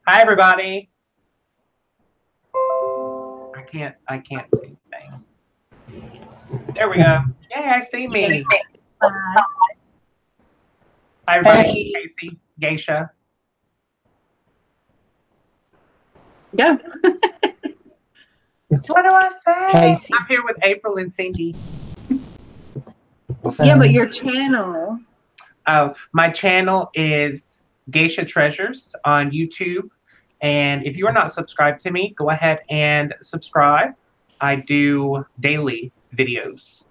Hi everybody. I can't see anything. There we go. Yay, I see me. Hi. Hi everybody. Hey. Casey, Geisha. Go. What do I say? Casey. I'm here with April and Cindy. Yeah, but your channel. Oh, my channel is Geisha Treasures on YouTube. And if you are not subscribed to me, go ahead and subscribe. I do daily videos.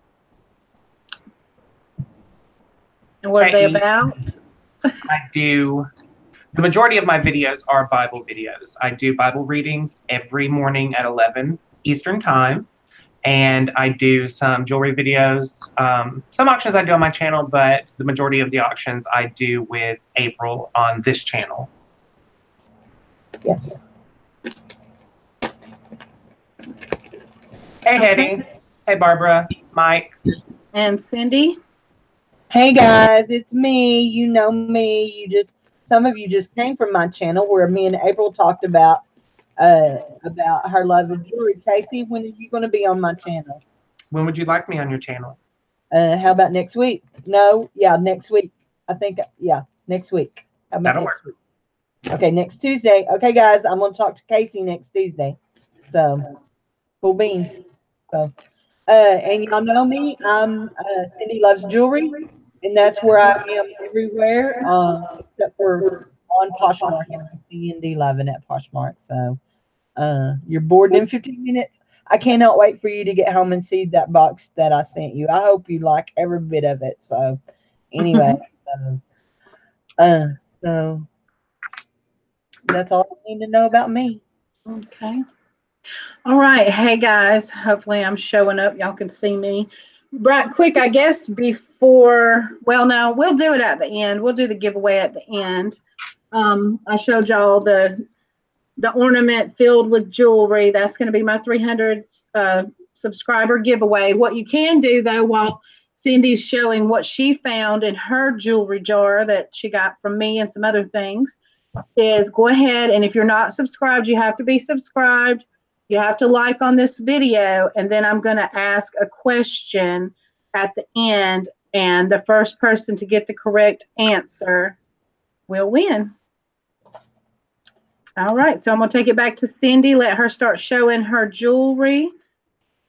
And what are they Hey. about? I do, the majority of my videos are Bible videos. I do Bible readings every morning at 11 Eastern Time. And I do some jewelry videos. Some auctions I do on my channel, but the majority of the auctions I do with April on this channel. Yes. Hey, Okay. Hetty. Hey, Barbara. Mike. And Cindy. Hey guys, it's me. You know me. Some of you just came from my channel where me and April talked about her love of jewelry. Casey, when are you going to be on my channel? When would you like me on your channel? How about next week? No, yeah, next week. I think next week. How about That'll next week? Okay, next Tuesday. Okay, guys, I'm going to talk to Casey next Tuesday. So, cool beans. So, and y'all know me. I'm Cindy Loves Jewelry, and that's where I am everywhere, except for on Poshmark, and I see ND11 at Poshmark. So, you're bored in 15 minutes. I cannot wait for you to get home and see that box that I sent you. I hope you like every bit of it. So, anyway, so that's all you need to know about me. Okay. All right. Hey guys. Hopefully I'm showing up. Y'all can see me. Right quick, I guess before, well, no, we'll do it at the end. We'll do the giveaway at the end. I showed y'all the ornament filled with jewelry. That's going to be my 300 subscriber giveaway. What you can do though, while Cindy's showing what she found in her jewelry jar that she got from me and some other things, is go ahead, and if you're not subscribed, you have to be subscribed. You have to like on this video, and then I'm going to ask a question at the end, and the first person to get the correct answer will win. All right, so I'm going to take it back to Cindy, let her start showing her jewelry.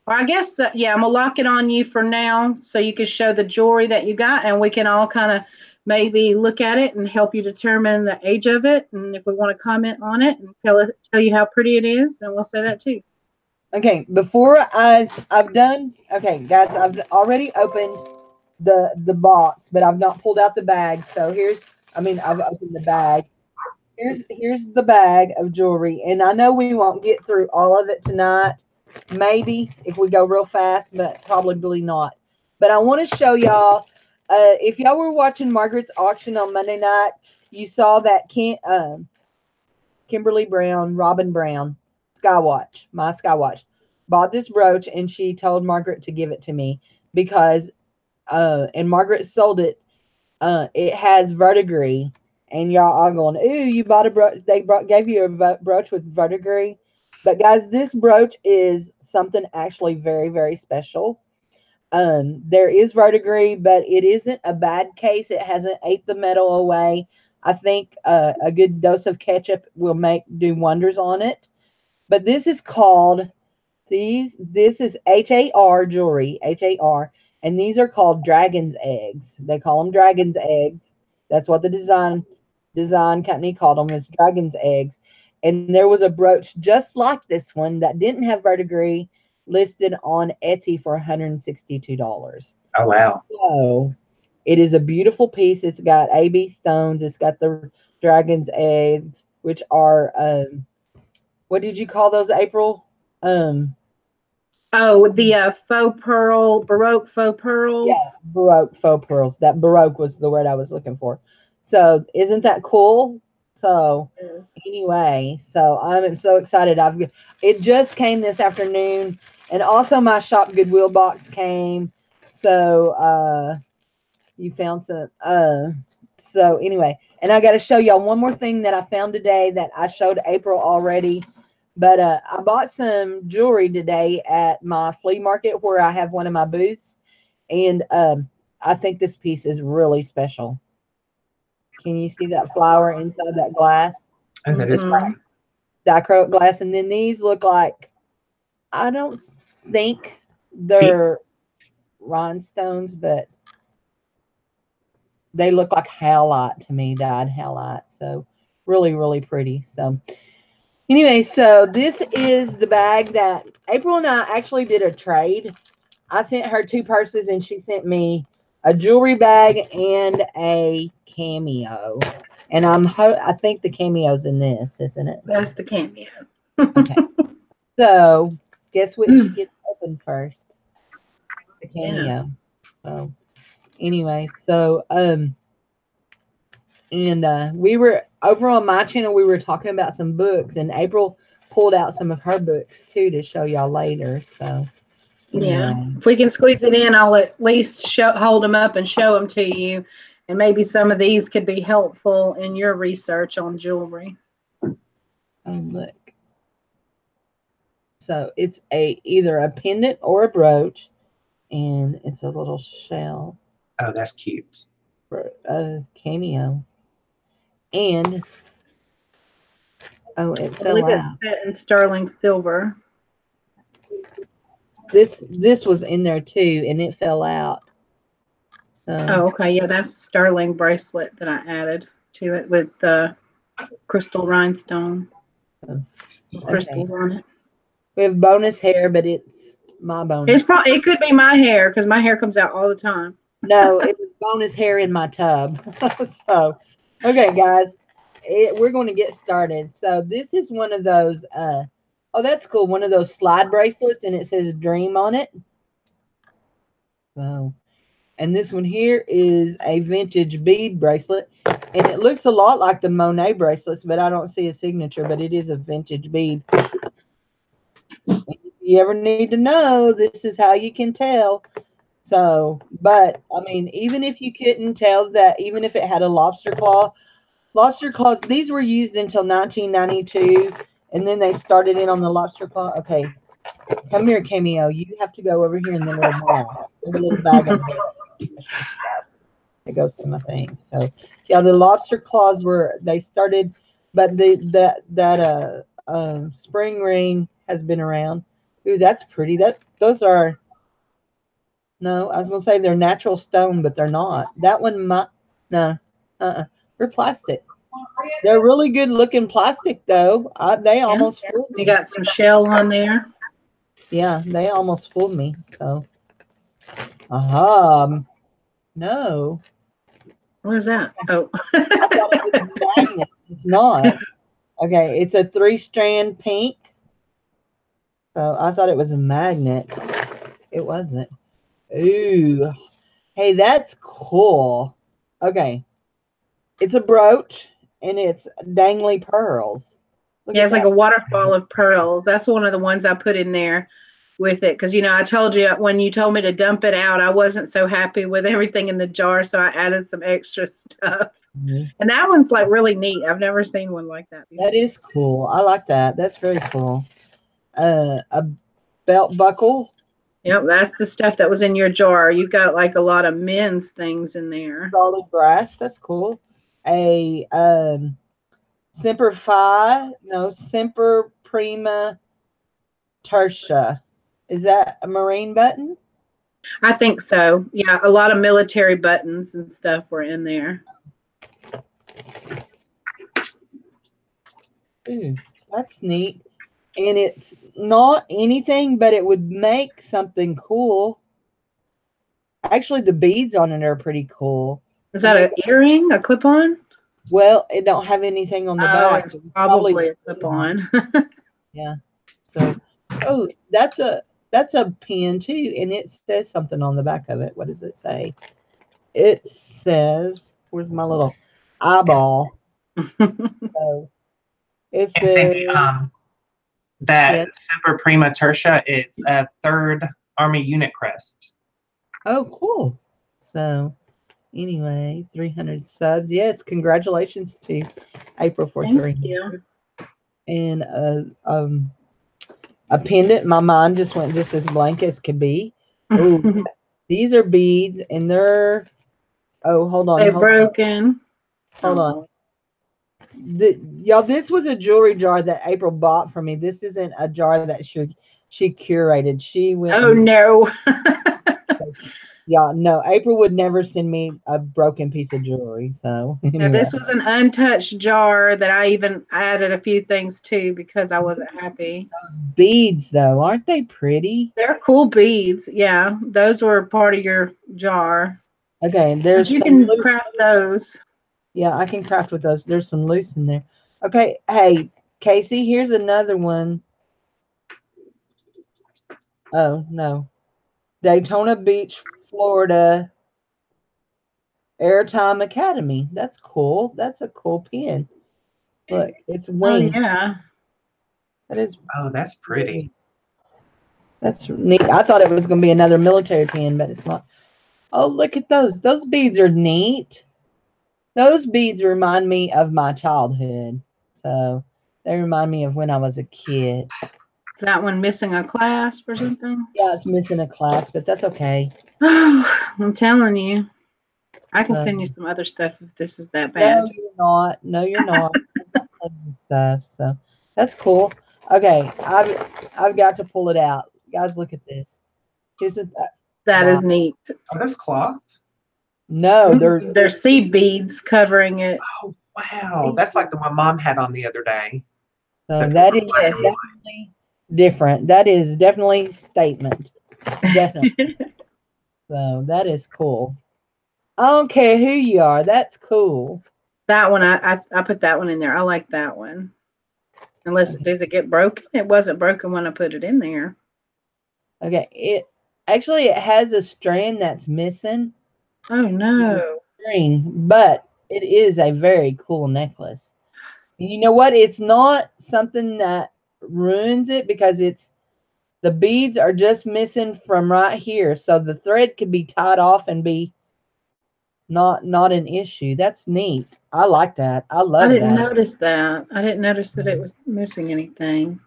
Or I guess, yeah, I'm going to lock it on you for now so you can show the jewelry that you got, and we can all kind of maybe look at it and help you determine the age of it. And if we want to comment on it and tell you how pretty it is, then we'll say that too. Okay, before I've done, okay, guys, I've already opened the box, but I've not pulled out the bag. So I've opened the bag. Here's the bag of jewelry, and I know we won't get through all of it tonight. Maybe if we go real fast, but probably not. But I want to show y'all. If y'all were watching Margaret's auction on Monday night, you saw that Kimberly Brown, Robin Brown, Skywatch, my Skywatch, bought this brooch, and she told Margaret to give it to me because, and Margaret sold it. It has verdigris, and y'all are going, ooh, you bought a brooch. Gave you a brooch with verdigris. But guys, this brooch is something actually very, very special. There is verdigris, but it isn't a bad case. It hasn't ate the metal away. I think a good dose of ketchup will do wonders on it. But this is called this is HAR jewelry, HAR, and these are called dragon's eggs. They call them dragon's eggs. That's what the design company called them, is dragon's eggs. And there was a brooch just like this one that didn't have verdigris listed on Etsy for $162. Oh, wow. So it is a beautiful piece. It's got AB stones. It's got the dragon's eggs, which are what did you call those, April? Oh, the faux pearl, Baroque faux pearls. Yeah, Baroque faux pearls. That Baroque was the word I was looking for. So isn't that cool? So anyway, so I'm so excited. It just came this afternoon, and also my Shop Goodwill box came. So you found some. So anyway, And I got to show y'all one more thing that I found today that I showed April already. But I bought some jewelry today at my flea market where I have one of my booths. And I think this piece is really special. Can you see that flower inside that glass? Oh, that is Mhm. Dichroic glass. And then these look like, I don't think they're rhinestones, but they look like halite to me, dyed halite. So really, really pretty. So anyway, so this is the bag that April and I actually did a trade. I sent her 2 purses and she sent me a jewelry bag and a cameo. And I think the cameo's in this, isn't it? That's the cameo. Okay. So guess which gets open first? The cameo. Yeah. So anyway, so we were over on my channel, we were talking about some books, and April pulled out some of her books too to show y'all later. So Yeah. anyway. If we can squeeze it in, I'll at least hold them up and show them to you. And maybe some of these could be helpful in your research on jewelry. Oh, look. So it's either a pendant or a brooch, and it's a little shell Oh, that's cute. for a cameo. And oh, it I fell believe it's out. set in sterling silver. This was in there too, and it fell out. So Oh, okay. Yeah, that's a sterling bracelet that I added to it with the crystal rhinestone crystals on it. we have bonus hair, but it's my bonus. It could be my hair because my hair comes out all the time. No, it was bonus hair in my tub. So, okay, guys, we're going to get started. So this is one of those. Oh, that's cool. One of those slide bracelets, and it says "Dream" on it. So, and this one here is a vintage bead bracelet, and it looks a lot like the Monet bracelets, but I don't see a signature. But it is a vintage bead. If you ever need to know, this is how you can tell. So, but I mean, even if you couldn't tell that, even if it had a lobster claws, these were used until 1992, and then they started in on the lobster claw. Okay, come here, Cameo. You have to go over here in the little bag. There's a little bag over there. It goes to my thing. So, yeah, the lobster claws they started, but that spring ring has been around. Ooh, that's pretty. Those are. No, I was gonna say they're natural stone, but they're not. That one might no. They're plastic. They're really good looking plastic though. They almost fooled me. You got some shell on there. Yeah, they almost fooled me. So no. What is that? Oh. I thought it was a magnet. It's not. Okay, it's a 3-strand pink. So I thought it was a magnet. It wasn't. Ooh. Hey, that's cool. Okay. It's a brooch, and it's dangly pearls. Yeah, it's like a waterfall of pearls. That's one of the ones I put in there with it because, I told you when you told me to dump it out, I wasn't so happy with everything in the jar, so I added some extra stuff. Mm-hmm. And that one's like really neat. I've never seen one like that before. That is cool. I like that. That's very cool. A belt buckle. Yep, that's the stuff that was in your jar. You've got like a lot of men's things in there. Solid brass. That's cool. A Semper Prima Tertia. Is that a marine button? I think so. Yeah, a lot of military buttons and stuff were in there. Ooh, that's neat. And it's not anything, but it would make something cool. Actually, the beads on it are pretty cool. Is that an earring, a clip-on? Well, it don't have anything on the back. It's probably a clip-on. Yeah. So, oh, that's a pin too, and it says something on the back of it. What does it say? It says, "Where's my little eyeball?" So it says that Semper Prima Tertia. It's a 3rd Army unit crest. Oh, cool. So Anyway, 300 subs. Yes, congratulations to April for Thank 300. you. And a pendant. My mind just went just as blank as could be. Oh, these are beads, and they're. Oh, hold on. They're Hold broken. Hold on. Y'all, this was a jewelry jar that April bought for me. This isn't a jar that she curated. She went. Oh no. Yeah, no, April would never send me a broken piece of jewelry. So Now, anyway, this was an untouched jar that I even added a few things to because I wasn't happy. beads though, aren't they pretty? They're cool beads. Yeah, those were part of your jar. Okay, But there's you some can loose. craft those. Yeah, I can craft with those. There's some loose in there. Okay, hey Casey, here's another one. Oh no, Daytona Beach, Florida. Airtime Academy. That's cool. That's a cool pin. Look, it's Oh winged. yeah. That is. Oh, that's pretty. That's neat. I thought it was going to be another military pin, but it's not. Oh, look at those. Those beads are neat. Those beads remind me of my childhood. So they remind me of when I was a kid. Is that one missing a clasp or something? Yeah, it's missing a clasp, but that's okay. Oh, I'm telling you. I can send you some other stuff if this is that No, bad. you're not. No, you're not. Stuff. So that's cool. Okay, I've got to pull it out. Guys, look at this. Isn't that That wow. is neat. Are those cloth? No, They're seed beads covering it. Oh, wow. That's like the one Mom had on the other day. that is definitely different. That is definitely statement. Definitely. So that is cool. I don't care who you are. That's cool. That one, I put that one in there. I like that one. Unless does it get broken? It wasn't broken when I put it in there. Okay, it has a strand that's missing. Oh no. String, but it is a very cool necklace. And you know what? It's not something that ruins it because the beads are just missing from right here, so the thread could be tied off and be not an issue. That's neat. I like that. I love I didn't that. notice that. I didn't notice that it was missing anything.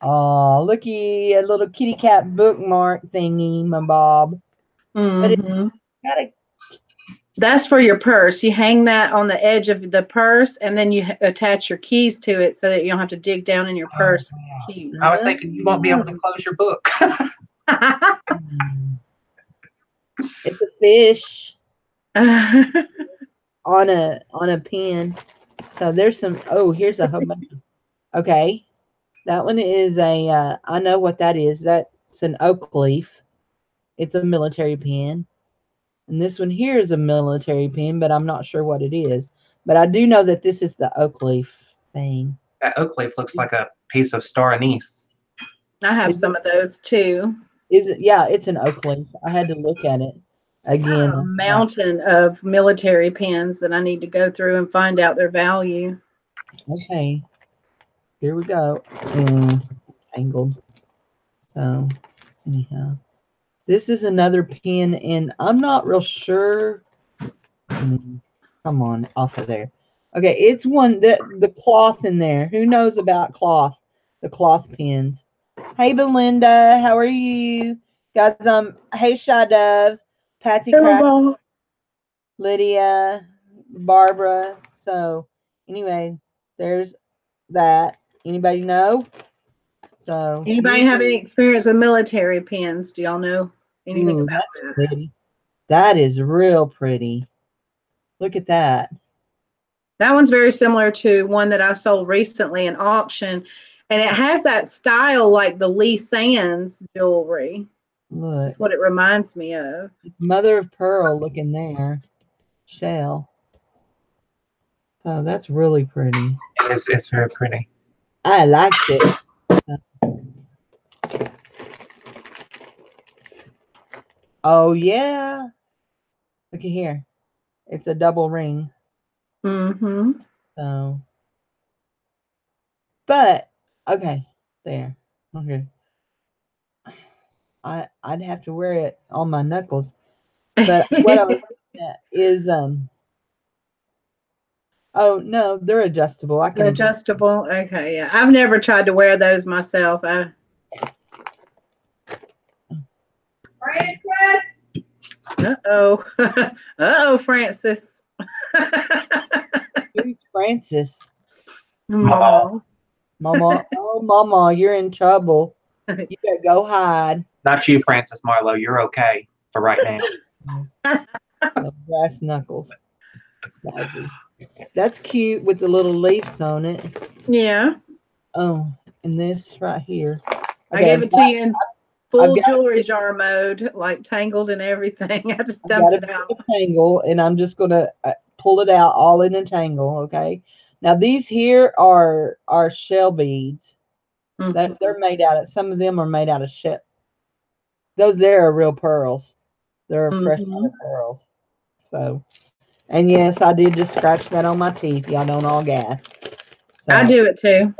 Oh, looky, a little kitty cat bookmark thingy, my Bob. But it's got a. That's for your purse. You hang that on the edge of the purse, and then you attach your keys to it so that you don't have to dig down in your purse. Wow. I was thinking you won't be able to close your book. It's a fish on a pin. So there's some. Oh, here's a whole bunch. Okay, that one is a. I know what that is. That's an oak leaf. It's a military pin. And this one here is a military pin, but I'm not sure what it is. But I do know that this is the oak leaf thing. That oak leaf looks like a piece of star anise. I have some of those too. Is it? Yeah, it's an oak leaf. I had to look at it again. A mountain of military pins that I need to go through and find out their value. Okay, here we go. Tangled. So anyhow, this is another pin, and I'm not real sure. Come on, off of there. Okay, it's one that the cloth in there. Who knows about cloth? The cloth pins. Hey, Belinda, how are you, guys? Hey, Shy Dove, Patsy Craft, Lydia, Barbara. So, anyway, there's that. Anybody know? So, anybody have any experience with military pins? Do y'all know anything about that? Pretty. That is real pretty. Look at that. That one's very similar to one that I sold recently in auction, and it has that style like the Lee Sands jewelry. Look. That's what it reminds me of. It's mother of pearl looking there. Shell. Oh, that's really pretty. It's very pretty. I liked it. Oh, yeah. Look at here. It's a double ring. So, but, okay. There. Okay. I'd have to wear it on my knuckles. But what I was looking at is oh no, they're adjustable. I can adjust. Adjustable. Okay, yeah. I've never tried to wear those myself. Uh-oh. Uh-oh, Francis. Who's Francis? Mama. Mama. Oh, Mama, you're in trouble. You better go hide. Not you, Francis Marlowe. You're okay for right now. Brass knuckles. That's cute with the little leaves on it. Yeah. Oh, and this right here. I gave it to you in full jewelry jar mode, like tangled and everything. I just dumped it out. Tangle, and I'm just gonna pull it out all in a tangle. Okay. Now these here are shell beads. Mm-hmm. They're made out of. Some of them are made out of shell. Those there are real pearls. They're fresh pearls. So, and yes, I did just scratch that on my teeth. Y'all don't all gas. So. I do it too.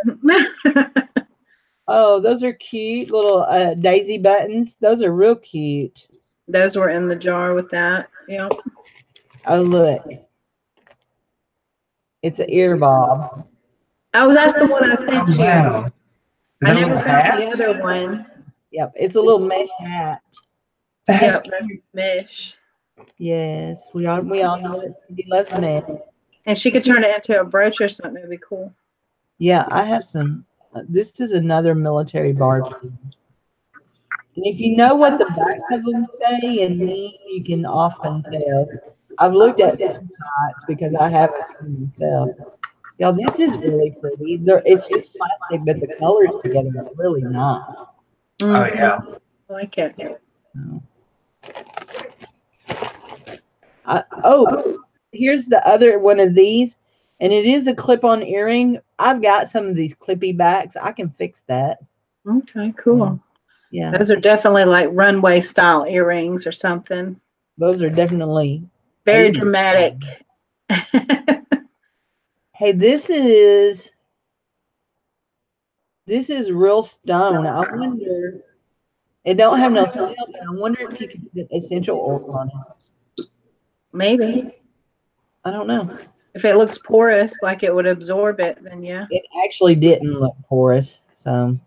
Oh, those are cute little daisy buttons. Those are real cute. Those were in the jar with that. Yeah. Oh, look. It's an ear bob. Oh, that's the one I sent you. Wow. Is I that a never little found hat? the other one. Yep, it's a little mesh hat. That's Yep, that's mesh. Yes, we all know that Cindy loves mesh. And she could turn it into a brooch or something. It'd be cool. Yeah, I have some. This is another military Barbie. And if you know what the backs of them say and mean, you can often tell. I've looked at some sites because I have it for myself. Y'all, this is really pretty. It's just plastic, but the colors together are really nice. Oh yeah. I like it. Here's the other one of these, and it is a clip-on earring. I've got some of these clippy backs. I can fix that. Okay, cool. Yeah. Those are definitely like runway style earrings or something. Those are definitely very dramatic. Hey, this is real stone. I wonder. It don't have no smell, but I wonder if you could put essential oils on it. Maybe. I don't know. If it looks porous, like it would absorb it, then yeah. It actually didn't look porous, so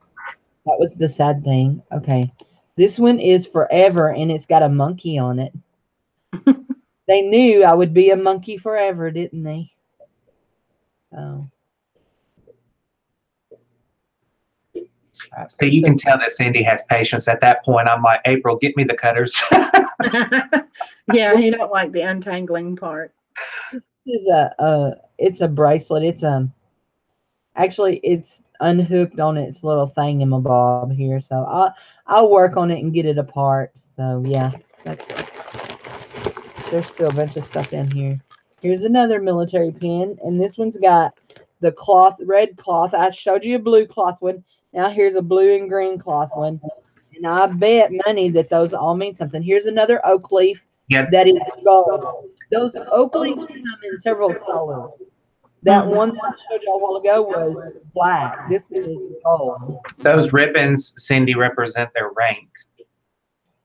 that was the sad thing. Okay. This one is forever, and it's got a monkey on it. They knew I would be a monkey forever, didn't they? Oh. So you can tell that Cindy has patience. At that point, I'm like, April, get me the cutters. Yeah, you don't like the untangling part. This is it's a bracelet. It's actually it's unhooked on its little thingamabob here. So I'll work on it and get it apart. So yeah, there's still a bunch of stuff in here. Here's another military pin, and this one's got the cloth, red cloth. I showed you a blue cloth one. Now here's a blue and green cloth one. And I bet money that those all mean something. Here's another oak leaf. Yep. That is gold. Those oak leaves come in several colors. That one that I showed you a while ago was black. This one is gold. Those ribbons, Cindy, represent their rank.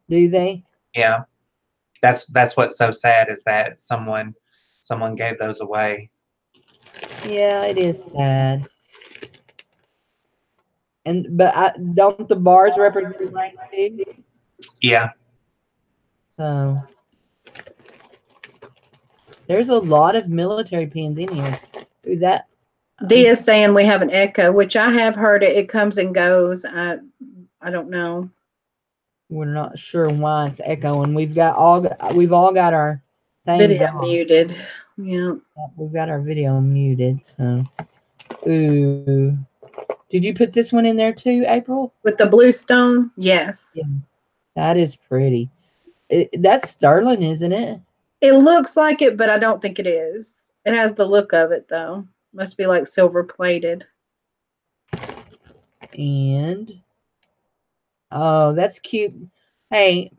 Do they? Yeah. That's what's so sad is that someone gave those away. Yeah, it is sad. But don't the bars represent rank too? Yeah. So there's a lot of military pins in here. Ooh, that Dia's saying we have an echo, which I have heard it. It comes and goes. I don't know. We're not sure why it's echoing. We've all got our things Video on. muted. Yeah. We've got our video muted. So, ooh, did you put this one in there too, April? With the blue stone? Yes. Yeah, that is pretty. That's sterling, isn't it? It looks like it, but I don't think it is. It has the look of it, though. Must be like silver plated. And, oh, that's cute. Hey,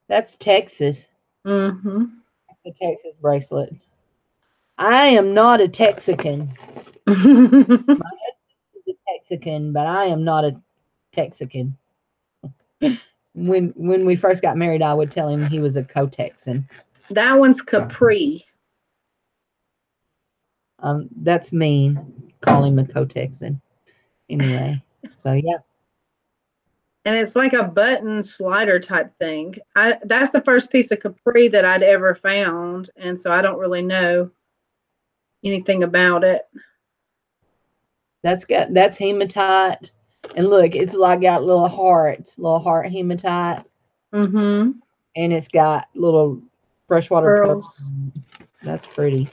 that's Texas. Mm-hmm. The Texas bracelet. I am not a Texican. My husband is a Texican, but I am not a Texican. when we first got married, I would tell him he was a co-Texan. That one's Capri. That's mean. Call him a co-Texan. Anyway, so yeah. And it's like a button slider type thing. That's the first piece of Capri that I'd ever found, and so I don't really know anything about it. That's hematite, and look, it's like got little heart hematite, Mm-hmm. and it's got little freshwater Pearls. That's pretty.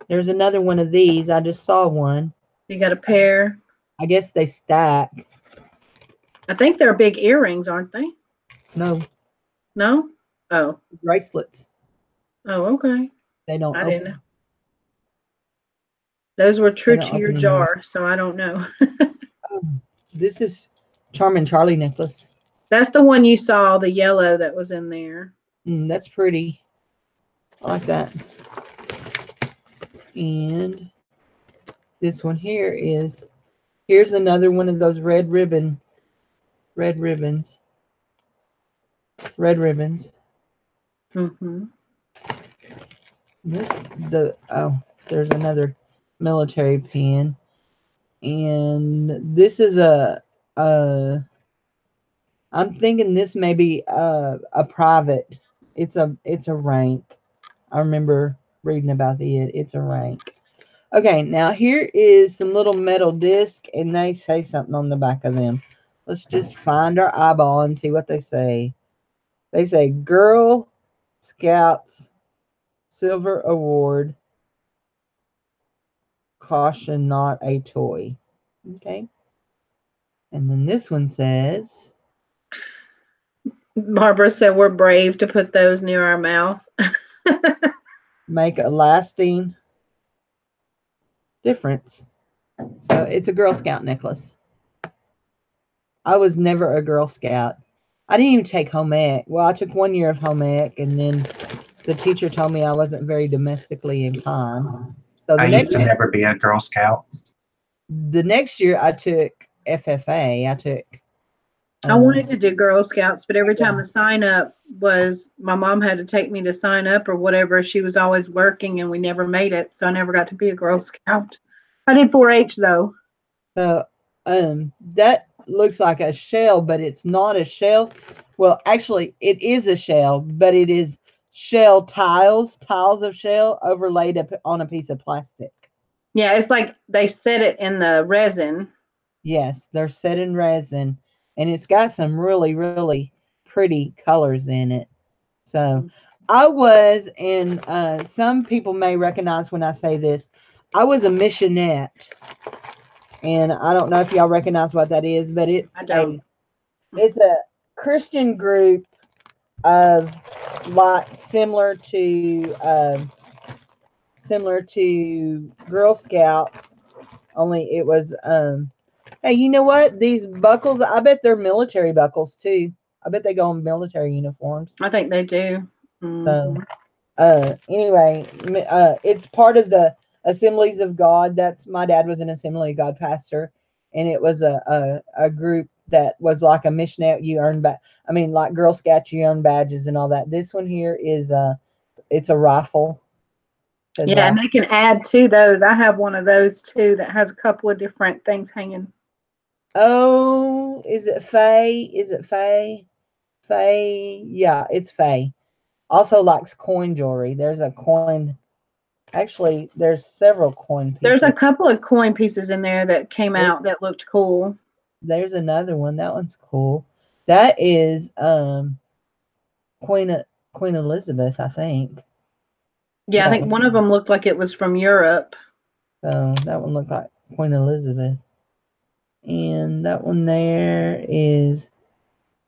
There's another one of these. I just saw one. You got a pair. I guess they stack. I think they're big earrings, aren't they? No. No? Oh. Bracelets. Oh, okay. They don't I open. didn't know. Those were true don't to your open jar, so I don't know. Oh, this is Charming Charlie necklace. That's the one you saw, the yellow that was in there. That's pretty. I like that. And this one here is, here's another one of those red ribbons. Mm-hmm. There's another military pin, and this is I'm thinking this may be a private. It's a rank. I remember reading about it. It's a rank. Okay, now here is some little metal disc, and they say something on the back of them. Let's just find our eyeball and see what they say. They say Girl Scouts Silver Award. Caution, not a toy. Okay. And then this one says, Barbara said we're brave to put those near our mouth. make a lasting difference. So it's a Girl Scout necklace. I was never a Girl Scout. I didn't even take home ec. Well, I took 1 year of home ec, and then the teacher told me I wasn't very domestically inclined. So I used to never be a Girl Scout. The next year I took FFA. I wanted to do Girl Scouts, but every time the sign up was, my mom had to take me to sign up or whatever. She was always working and we never made it. So I never got to be a Girl Scout. I did 4-H though. That looks like a shell, but it's not a shell. Well, actually it is a shell, but it is shell tiles of shell overlaid up on a piece of plastic. Yeah, it's like they set it in the resin. Yes, they're set in resin, and it's got some really, really pretty colors in it. So I was, and some people may recognize when I say this, I was a missionette. And I don't know if y'all recognize what that is, but it's a Christian group of like similar to Girl Scouts, only it was hey, you know what? These buckles, I bet they're military buckles too. I bet they go on military uniforms. I think they do. So anyway, it's part of the Assemblies of God. That's, my dad was an Assembly of God pastor, and it was a group that was like a missionary. You earn like Girl Scouts, you earn badges and all that. This one here is it's a rifle. Yeah, and they can add to those. I have one of those too that has a couple of different things hanging. Oh, is it Faye? Faye? Yeah, it's Faye. Also likes coin jewelry. There's a coin. Actually, there's several coin pieces. There's a couple of coin pieces in there that came out that looked cool. There's another one. That one's cool. That is Queen Elizabeth, I think. Yeah, I think one of them looked like it was from Europe. So that one looked like Queen Elizabeth. And that one there is,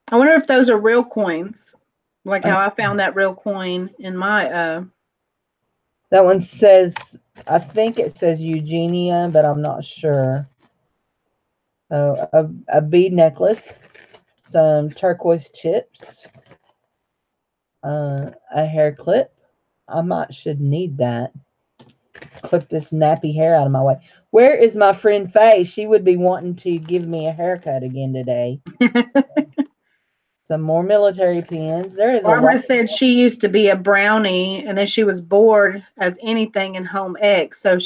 I wonder if those are real coins. Like how I found that real coin in my that one says, I think it says Eugenia, but I'm not sure. So a bead necklace, some turquoise chips, a hair clip. I should need that. Clip this nappy hair out of my way. Where is my friend Faye? She would be wanting to give me a haircut again today. Some more military pins. There is a Barbara lot. said she used to be a brownie, and then she was bored as anything in home ec. So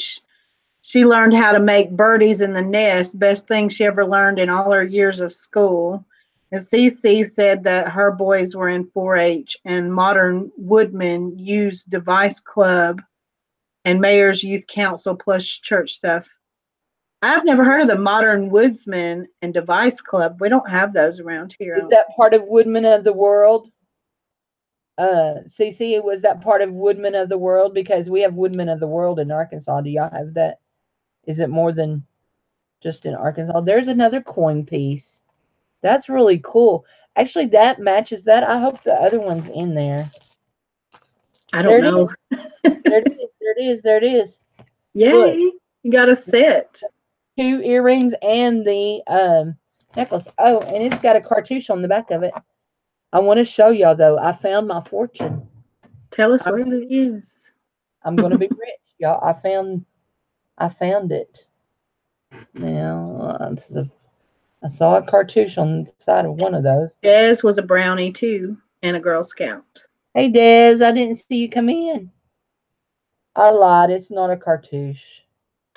she learned how to make birdies in the nest. Best thing she ever learned in all her years of school. And Cece said that her boys were in 4-H, and Modern Woodmen used Device Club and Mayor's Youth Council plus church stuff. I've never heard of the Modern Woodsman and Device Club. We don't have those around here. Is that part of Woodmen of the World? CC, was that part of Woodmen of the World? Because we have Woodmen of the World in Arkansas. Do y'all have that? Is it more than just in Arkansas? There's another coin piece. That's really cool. Actually, that matches that. I hope the other one's in there. I don't know. There it is. There it is. There it is. Yay! Look. You got a set. 2 earrings and the necklace. Oh, and it's got a cartouche on the back of it. I want to show y'all though. I found my fortune. Tell us where it is. I'm gonna be rich, y'all. I found it. Now I saw a cartouche on the side of one of those. Des was a brownie too, and a Girl Scout. Hey Des, I didn't see you come in. I lied. It's not a cartouche.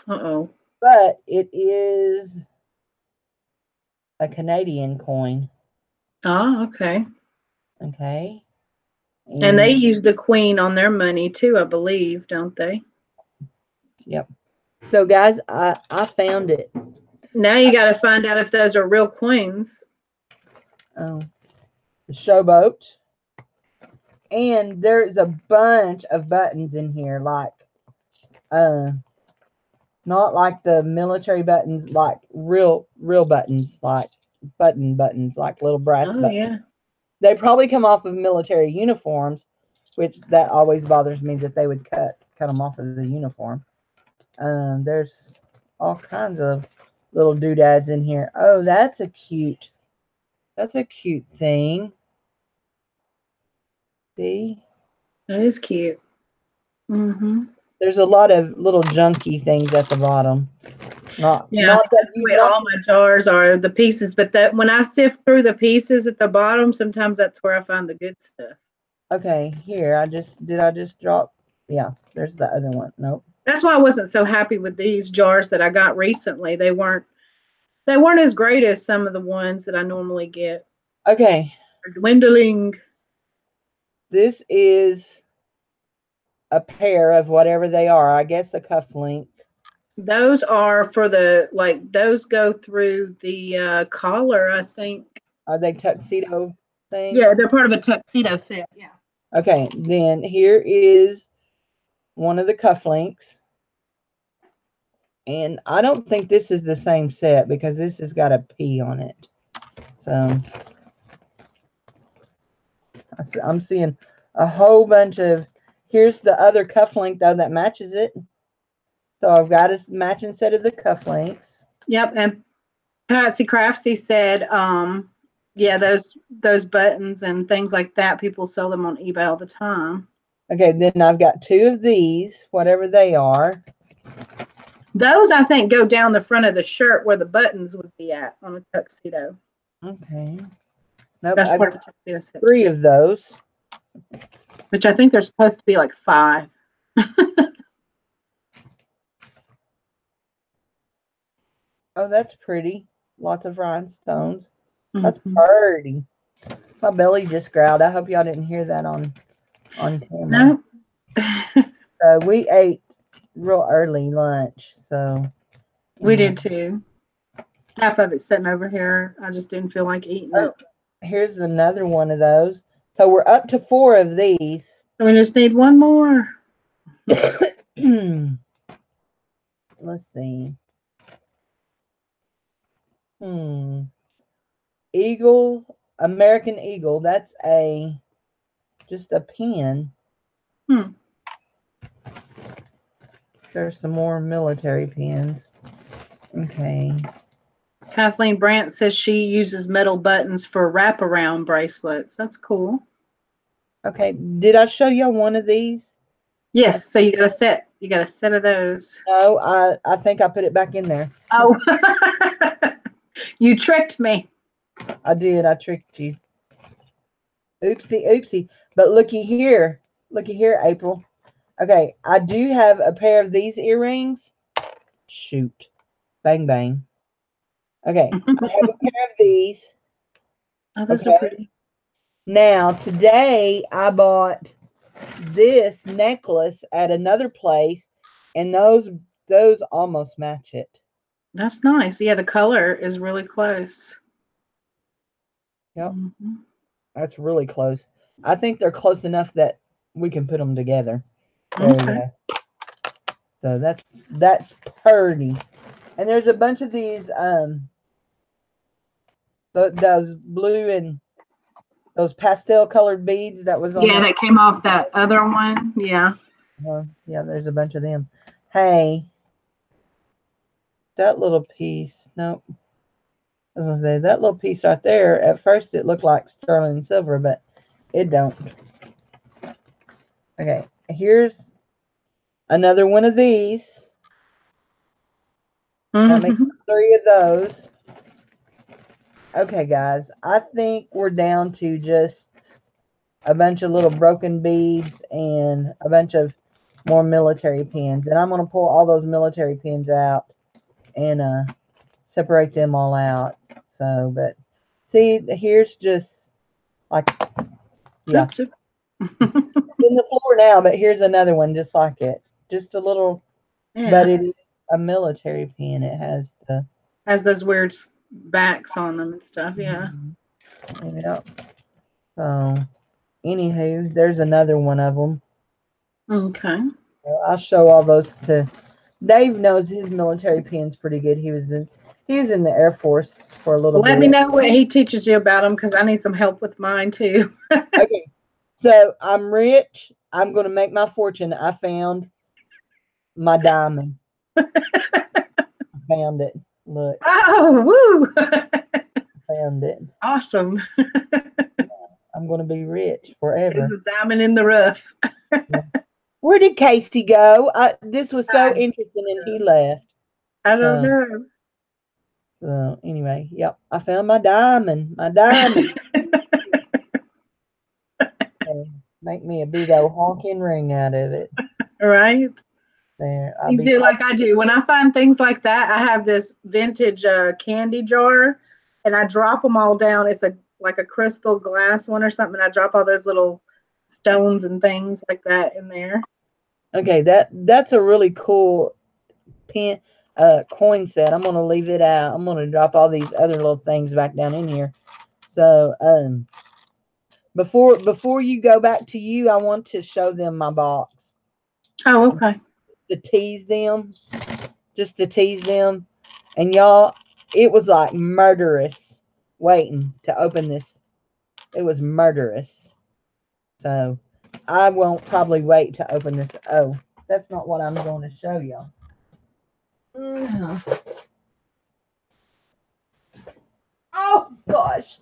Uh-oh. But it is a Canadian coin. Oh, okay. Okay. And they use the queen on their money too, I believe, don't they? Yep. So guys, I found it. Now you got to find out if those are real coins. Oh, the Showboat. And there's a bunch of buttons in here, like not like the military buttons, like real buttons, like buttons, like little brass buttons. Yeah. They probably come off of military uniforms, which that always bothers me that they would cut them off of the uniform. There's all kinds of little doodads in here. Oh, that's a cute thing. See? That is cute. Mm-hmm. There's a lot of little junky things at the bottom. Not that all my jars are the pieces, but that when I sift through the pieces at the bottom, sometimes that's where I find the good stuff. Okay, here I just drop. Yeah, there's the other one. Nope. That's why I wasn't so happy with these jars that I got recently. They weren't as great as some of the ones that I normally get. Okay. They're dwindling. This is a pair of whatever they are. I guess a cufflink. Those are for those go through the collar, I think. Are they tuxedo things? Yeah, they're part of a tuxedo set. Yeah. Okay, then here is one of the cufflinks. And I don't think this is the same set because this has got a P on it. So I'm seeing a whole bunch of, here's the other cufflink though that matches it. So I've got a matching set of the cufflinks. Yep, and Patsy Craftsy said, yeah, those buttons and things like that, people sell them on eBay all the time. Okay, then I've got 2 of these, whatever they are. Those, I think, go down the front of the shirt where the buttons would be at on a tuxedo. Okay. Nope, That's part of a tuxedo set. 3 of those. Which I think there's supposed to be like 5. Oh, that's pretty. Lots of rhinestones. That's pretty. My belly just growled. I hope y'all didn't hear that on camera. No. We ate real early lunch, so we did too. Half of it's sitting over here. I just didn't feel like eating it. Here's another one of those. So we're up to 4 of these. So we just need one more. Let's see. Eagle, American Eagle. That's just a pin. There's some more military pins. Okay. Kathleen Brandt says she uses metal buttons for wraparound bracelets. That's cool. Okay. Did I show y'all one of these? Yes. So you got a set. You got a set of those. No, I think I put it back in there. Oh. You tricked me. I did. I tricked you. Oopsie, oopsie. But looky here. Looky here, April. Okay, I do have a pair of these earrings. Shoot. Bang, bang. Okay, I have a pair of these. Oh, those are Okay. pretty. Now, today I bought this necklace at another place, and those almost match it. That's nice. Yeah, the color is really close. Yep, Mhm. that's really close. I think they're close enough that we can put them together. There we Okay. go. So that's pretty. And there's a bunch of these those blue and those pastel colored beads that was on Yeah, that. that came off that other one. Yeah. Yeah, there's a bunch of them. Hey, that little piece. Nope. I was gonna say that little piece right there. At first, it looked like sterling silver, but it don't. Okay, here's another one of these. That makes Mhm. 3 of those. Okay, guys, I think we're down to just a bunch of little broken beads and a bunch of more military pins. And I'm going to pull all those military pins out and separate them all out. So, but see, here's just like, yeah, Oops, oops. in the floor now, but here's another one just like it. Just a little, but Yeah. it is a military pin. It has the, Has those weird backs on them and stuff. Yeah. yeah. So, anywho, there's another one of them. Okay. I'll show all those to Dave. Knows his military pin's pretty good. He was in the Air Force for a little Let bit. me know what he teaches you about them because I need some help with mine too. Okay. So I'm rich. I'm gonna make my fortune. I found my diamond. I found it. Look, Oh, woo! found it. Awesome. I'm gonna be rich It's forever. a diamond in the rough. Where did Casey go? This was so I, interesting, and he left. I don't know. So anyway, yep, I found my diamond. My diamond. Make me a big old honking ring out of it. Right? There, I'll You be. do like I do. When I find things like that, I have this vintage candy jar, and I drop them all down. It's like a crystal glass one or something. I drop all those little stones and things like that in there. Okay, that's a really cool pin coin set. I'm gonna leave it out. I'm gonna drop all these other little things back down in here. So before you go back to you, I want to show them my box. Oh, okay. To tease them. Just to tease them. And y'all, it was like murderous waiting to open this. It was murderous. So I won't probably wait to open this. Oh, that's not what I'm going to show y'all. Oh gosh,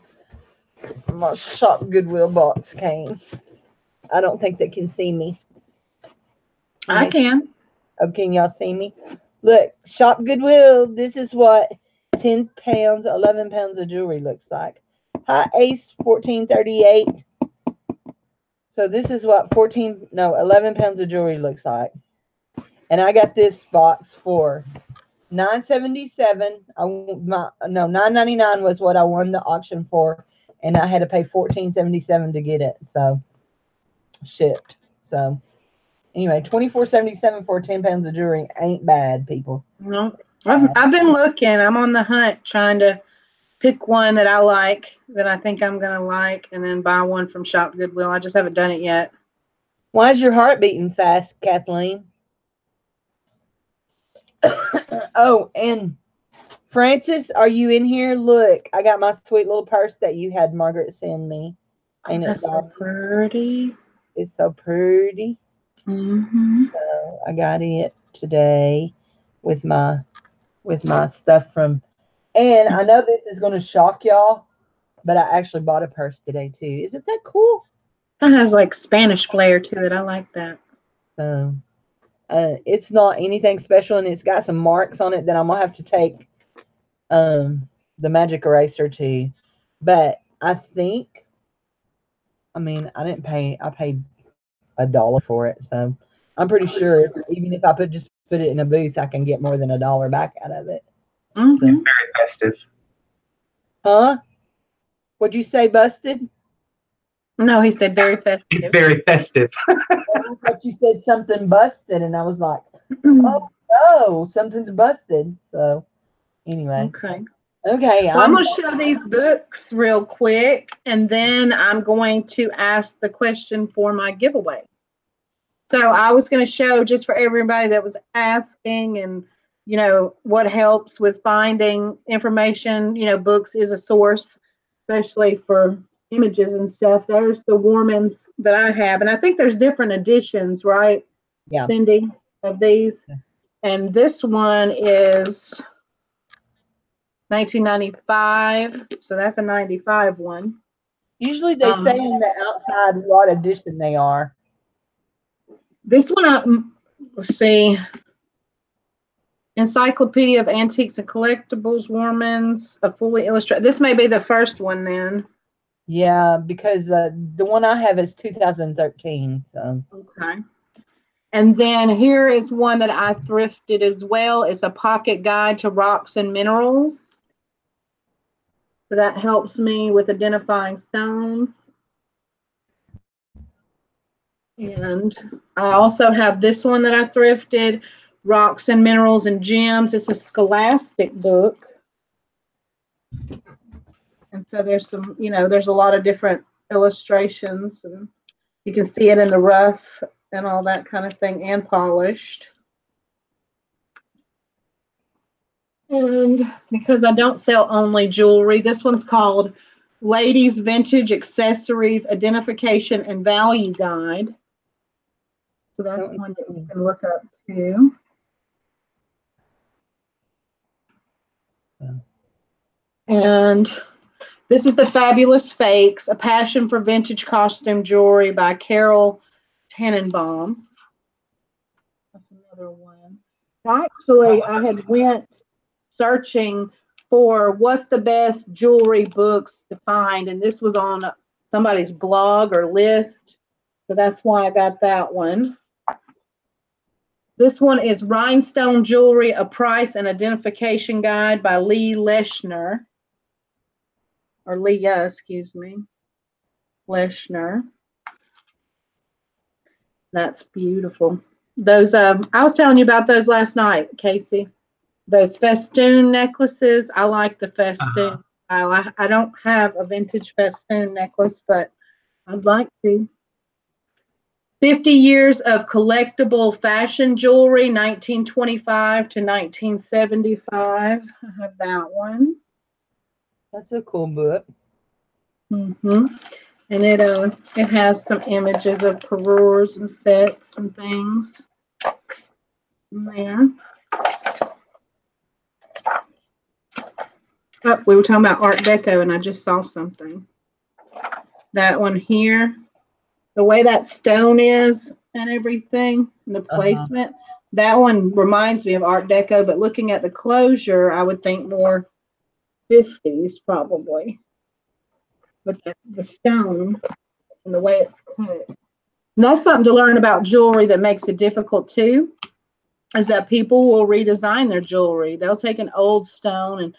my Shop Goodwill box came. I don't think they can see me. I can. Oh, can y'all see me? Look, Shop Goodwill. This is what 10 pounds, 11 pounds of jewelry looks like. Hi, Ace 1438. So this is what 11 pounds of jewelry looks like. And I got this box for $9.77. $9.99 was what I won the auction for, and I had to pay $14.77 to get it. So shipped. So anyway, $24.77 for 10 pounds of jewelry ain't bad, people. No, I've been looking. I'm on the hunt trying to pick one that I like, that I think I'm gonna like, and then buy one from Shop Goodwill. I just haven't done it yet. Why is your heart beating fast, Kathleen? Oh, and Francis, are you in here? Look, I got my sweet little purse that you had Margaret send me. Ain't it That's so pretty. It's so pretty. So I got it today with my stuff from. And I know this is going to shock y'all, but I actually bought a purse today too. Isn't that cool? It has like Spanish flair to it. I like that. It's not anything special, and it's got some marks on it that I'm gonna have to take the magic eraser to. But I think I mean, I paid $1 for it, so I'm pretty sure even if I just put it in a booth, I can get more than $1 back out of it. Mhm. Very festive. Huh? What'd you say, busted? No, he said very It's festive. very festive. I thought you said something busted, and I was like, oh no, something's busted. So anyway. Okay. Okay. Well, I'm going to show these books real quick, and then I'm going to ask the question for my giveaway. So I was going to show just for everybody that was asking and, what helps with finding information. Books is a source, especially for images and stuff. There's the Warmans that I have, and I think there's different editions, right, Yeah. Cindy, of these? Yeah. And this one is 1995, so that's a 95 one. Usually they say on the outside what edition they are. This one, let's see, Encyclopedia of Antiques and Collectibles, Warmans, a fully illustrated. This may be the first one then. Yeah, because the one I have is 2013. So Okay. And then here is one that I thrifted as well. It's a pocket guide to rocks and minerals. So that helps me with identifying stones. And I also have this one that I thrifted, Rocks and Minerals and Gems. It's a scholastic book. And so there's some, there's a lot of different illustrations, and you can see it in the rough and all that kind of thing, and polished. And because I don't sell only jewelry, this one's called Ladies Vintage Accessories Identification and Value Guide. So that's one that you can look up too. And this is The Fabulous Fakes, A Passion for Vintage Costume Jewelry by Carol Tannenbaum. That's another one. Actually, I had went searching for what's the best jewelry books to find, and this was on somebody's blog or list. So that's why I got that one. This one is Rhinestone Jewelry, A Price and Identification Guide by Lee Leschner. Or Leah, excuse me. Leschner. That's beautiful. Those, I was telling you about those last night, Casey. Those festoon necklaces. I like the festoon style. I don't have a vintage festoon necklace, but I'd like to. 50 years of collectible fashion jewelry, 1925 to 1975. I have that one. that's a cool book. Mm-hmm. And it has some images of parures and sets and things in there. Oh, we were talking about Art Deco, and I just saw something. That one here, the way that stone is and everything, and the placement, that one reminds me of Art Deco, but looking at the closure, I would think more 50s probably. But the stone and the way it's cut. And that's something to learn about jewelry that makes it difficult too, is that people will redesign their jewelry. They'll take an old stone and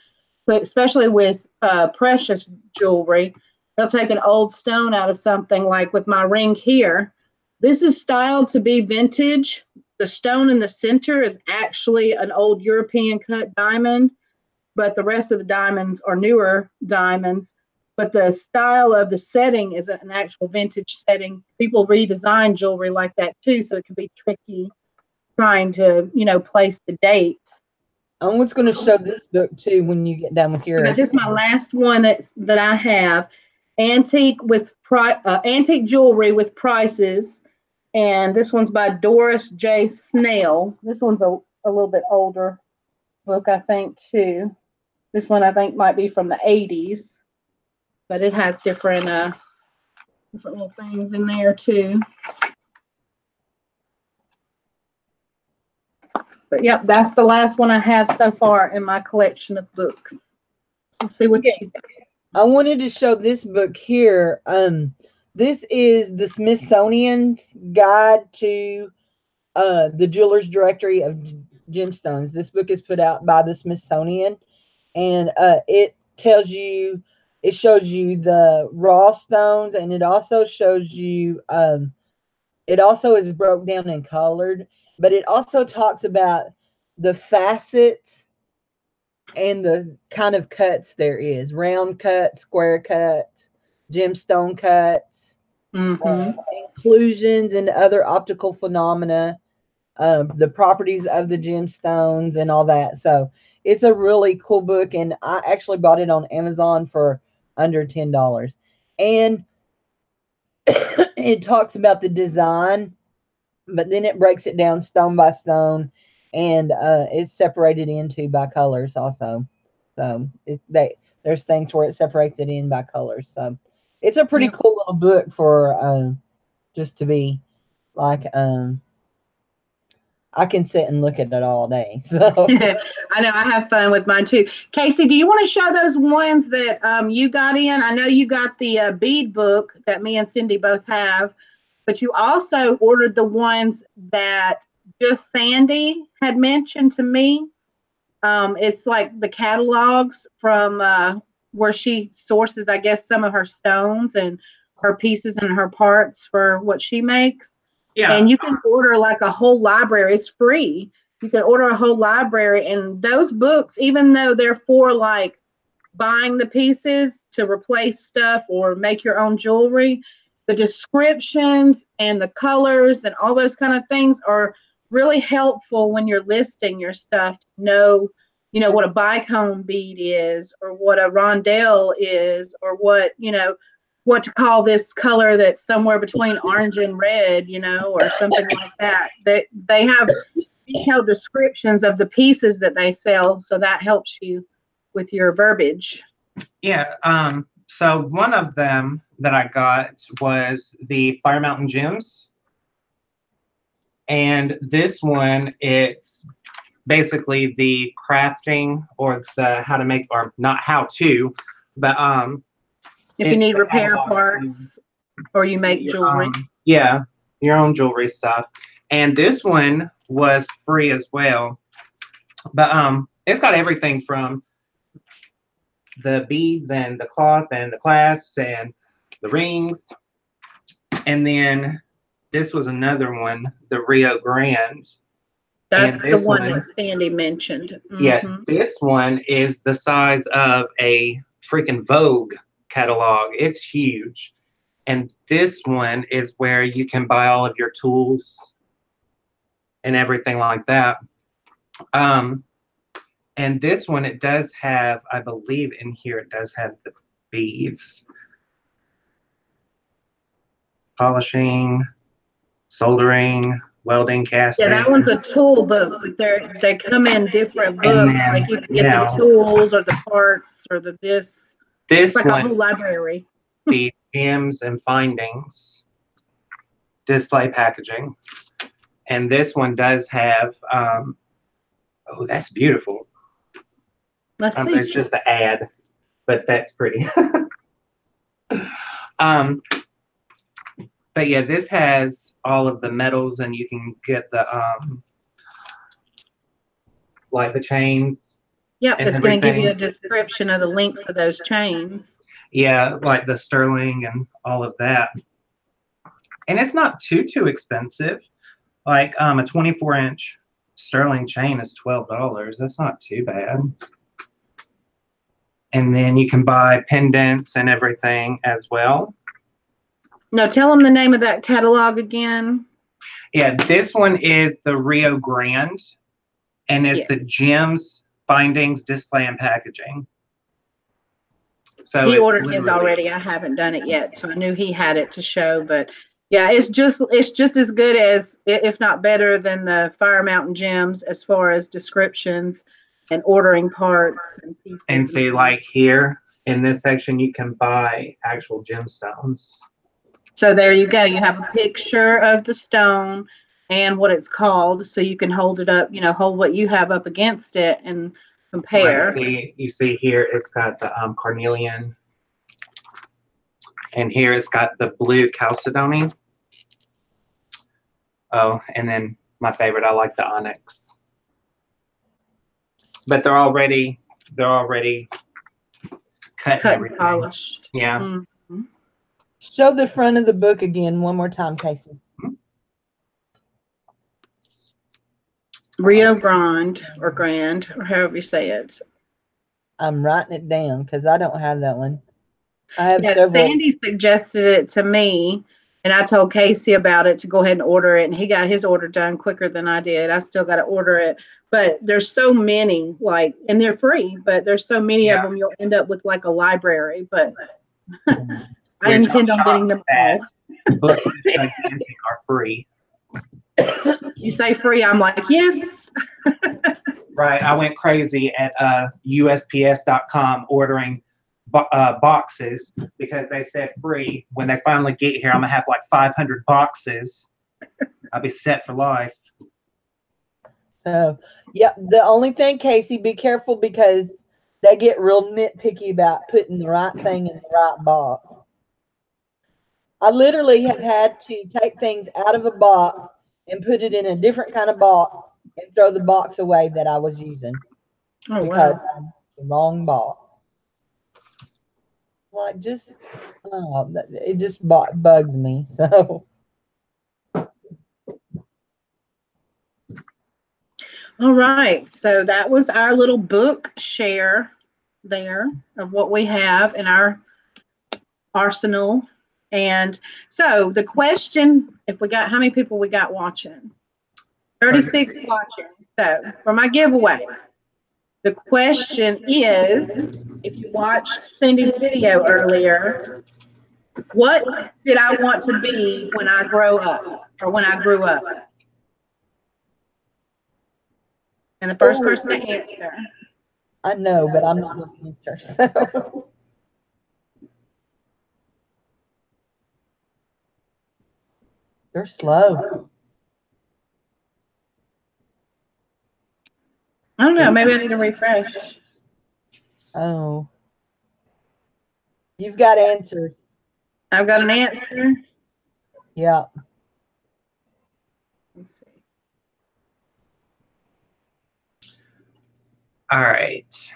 put, especially with precious jewelry, they'll take an old stone out of something, like with my ring here. This is styled to be vintage. The stone in the center is actually an old European cut diamond, but the rest of the diamonds are newer diamonds. But the style of the setting is an actual vintage setting. People redesign jewelry like that too, so it can be tricky trying to, place the date. I was going to show this book too when you get done with yours. Okay, this is my last one that I have. Antique jewelry with prices, and this one's by Doris J. Snell. This one's a little bit older book, I think, too. This one I think might be from the 80s, but it has different little things in there too. But yep, that's the last one I have so far in my collection of books. Let's see what you got. I wanted to show this book here. This is the Smithsonian's Guide to the Jeweler's Directory of Gemstones. This book is put out by the Smithsonian, and it tells you, it shows you the raw stones, and it also shows you, it also is broke down and colored, but it also talks about the facets and the kind of cuts there is: round cuts, square cuts, gemstone cuts, inclusions and other optical phenomena, the properties of the gemstones and all that. So it's a really cool book, and I actually bought it on Amazon for under $10. And it talks about the design, but then it breaks it down stone by stone, and it's separated into by colors also. So there's things where it separates it in by colors. So it's a pretty cool little book for just to be like I can sit and look at it all day. So I know I have fun with mine too. Casey, do you want to show those ones that you got in? I know you got the bead book that me and Cindy both have, but you also ordered the ones that just Sandy had mentioned to me. It's like the catalogs from where she sources, I guess, some of her stones and her pieces and her parts for what she makes. Yeah. And you can order like a whole library. It's free. You can order a whole library, and those books, even though they're for like buying the pieces to replace stuff or make your own jewelry, the descriptions and the colors and all those kind of things are really helpful when you're listing your stuff to know, you know, what a bicone bead is, or what a rondelle is, or what, you know, what to call this color that's somewhere between orange and red, you know, or something like that. They have detailed descriptions of the pieces that they sell, so that helps you with your verbiage. Yeah. So one of them that I got was the Fire Mountain Gems. And this one, it's basically the crafting, or the how to make, or not how to, but if you need repair parts or you make jewelry. Yeah, your own jewelry stuff. And this one was free as well. But it's got everything from the beads and the cloth and the clasps and the rings. And then this was another one, the Rio Grande. That's the one that Sandy mentioned. Yeah, this one is the size of a freaking Vogue catalog. It's huge. And this one is where you can buy all of your tools and everything like that. And this one, it does have, I believe in here, it does have the beads. Polishing, soldering, welding, casting. Yeah, that one's a tool book, but they come in different books. Then, like you can get the tools or the parts or the this. This it's like one, a whole library. The gems and findings, display packaging. And this one does have, oh, that's beautiful. Let's see. It's just an ad, but that's pretty. But yeah, this has all of the metals, and you can get the like the chains. Yep, it's going to give you a description of the links of those chains. Yeah, like the sterling and all of that. And it's not too expensive. Like a 24-inch sterling chain is $12. That's not too bad. And then you can buy pendants and everything as well. No, tell them the name of that catalog again. Yeah, this one is the Rio Grande, and it's the Gems, Findings, Display, and Packaging. So he ordered his already. I haven't done it yet, so I knew he had it to show. But yeah, it's just as good as, if not better than, the Fire Mountain Gems as far as descriptions and ordering parts and pieces. And see, like here in this section, you can buy actual gemstones. So there you go. You have a picture of the stone and what it's called, so you can hold it up, you know, hold what you have up against it and compare. Right, you see here, it's got the carnelian And here it's got the blue chalcedony. Oh, and then my favorite, I like the onyx. But they're already cut and Cut and everything. polished. Yeah. Mhm. Show the front of the book again one more time, Casey. Rio Grande or Grand or however you say it. I'm writing it down because I don't have that one. I have Yeah, several. Sandy suggested it to me, and I told Casey about it to go ahead and order it, and he got his order done quicker than I did. I still got to order it, but there's so many, like, and they're free, but there's so many of them, you'll end up with like a library. But I Which intend I'm on getting them shocked all. Books this gigantic are free. You say free, I'm like, yes. Right. I went crazy at USPS.com ordering boxes because they said free. When they finally get here, I'm going to have like 500 boxes. I'll be set for life. So, yeah, the only thing, Casey, be careful because they get real nitpicky about putting the right thing in the right box. I literally have had to take things out of a box and put it in a different kind of box and throw the box away that I was using Oh, because wow. I used the wrong box. Like, it just bugs me. So, All right. So that was our little book share there of what we have in our arsenal. And so the question, if we got, how many people we got watching? 36 watching. So for my giveaway, the question is, if you watched Cindy's video earlier, what did I want to be when I grow up or when I grew up? And the first person to answer. I know, but I'm not going to answer. So. They're slow. I don't know. Maybe I need to refresh. Oh. You've got answers. I've got an answer. Yeah. Let's see. All right.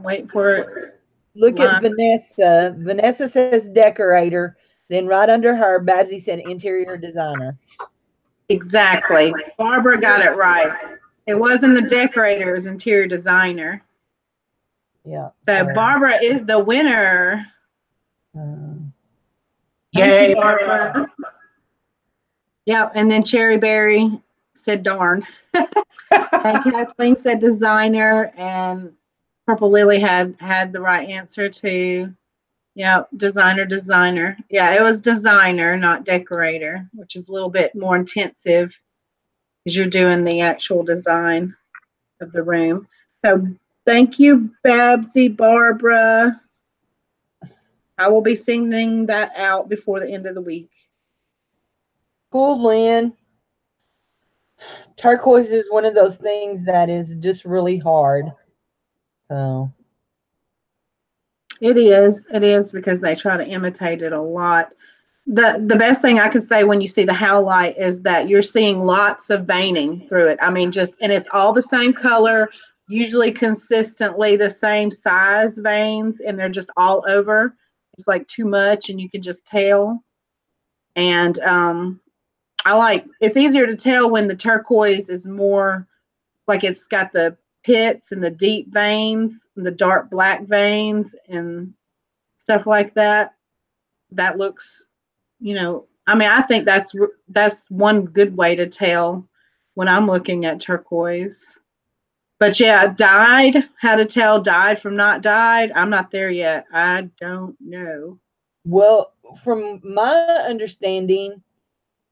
Wait for it. Look at Vanessa. Vanessa says decorator. Then right under her, Babsy said interior designer. Exactly. Barbara got it right. It wasn't a decorator, it was interior designer. Yeah. So Barbara is the winner. Yay. Thank you, Barbara. Yeah, and then Cherry Berry said darn. And Kathleen said designer, and Purple Lily had the right answer too. Yeah, designer. Yeah, it was designer, not decorator, which is a little bit more intensive because you're doing the actual design of the room. So thank you, Babsy, Barbara. I will be sending that out before the end of the week. Cool, Lynn. Turquoise is one of those things that is just really hard. So It is because they try to imitate it a lot. The best thing I can say when you see the howlite is that you're seeing lots of veining through it. I mean, and it's all the same color, usually consistently the same size veins, and they're just all over. It's like too much, and you can just tell. And it's easier to tell when the turquoise is more like it's got the pits and the deep veins and the dark black veins and stuff like that. That looks, I mean, I think that's one good way to tell when I'm looking at turquoise. But yeah, how to tell dyed from not dyed. I'm not there yet. I don't know. Well, from my understanding,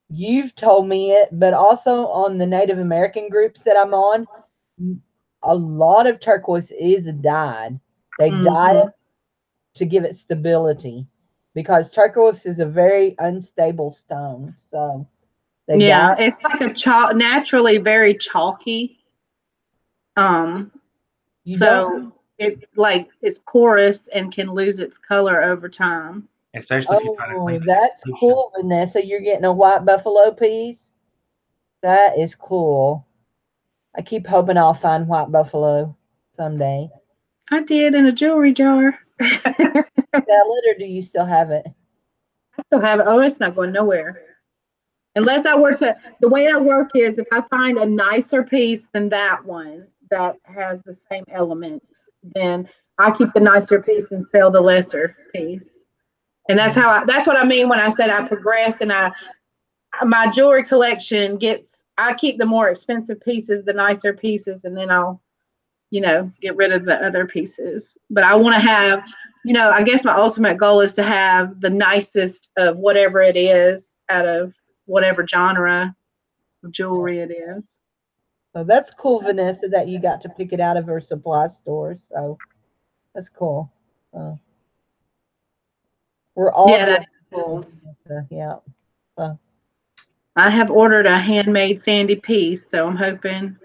you've told me it, but also on the Native American groups that I'm on, a lot of turquoise is dyed. They dye it to give it stability because turquoise is a very unstable stone. So it's like a naturally very chalky. So it's porous and can lose its color over time. Especially if you try to Oh, clean it. that's cool, Vanessa. You're getting a white buffalo piece. That is cool. I keep hoping I'll find white buffalo someday. I did in a jewelry jar. Sell it, or do you still have it? I still have it. Oh, it's not going nowhere. Unless I were to, the way I work is if I find a nicer piece than that one that has the same elements, then I keep the nicer piece and sell the lesser piece. And that's that's what I mean when I said I progress and my jewelry collection I keep the more expensive pieces, the nicer pieces, and then I'll, get rid of the other pieces. But I want to have, I guess my ultimate goal is to have the nicest of whatever it is out of whatever genre of jewelry it is. So that's cool, Vanessa, that you got to pick it out of her supply store. So that's cool. We're all that's cool. Yeah. I have ordered a handmade Sandy piece, so I'm hoping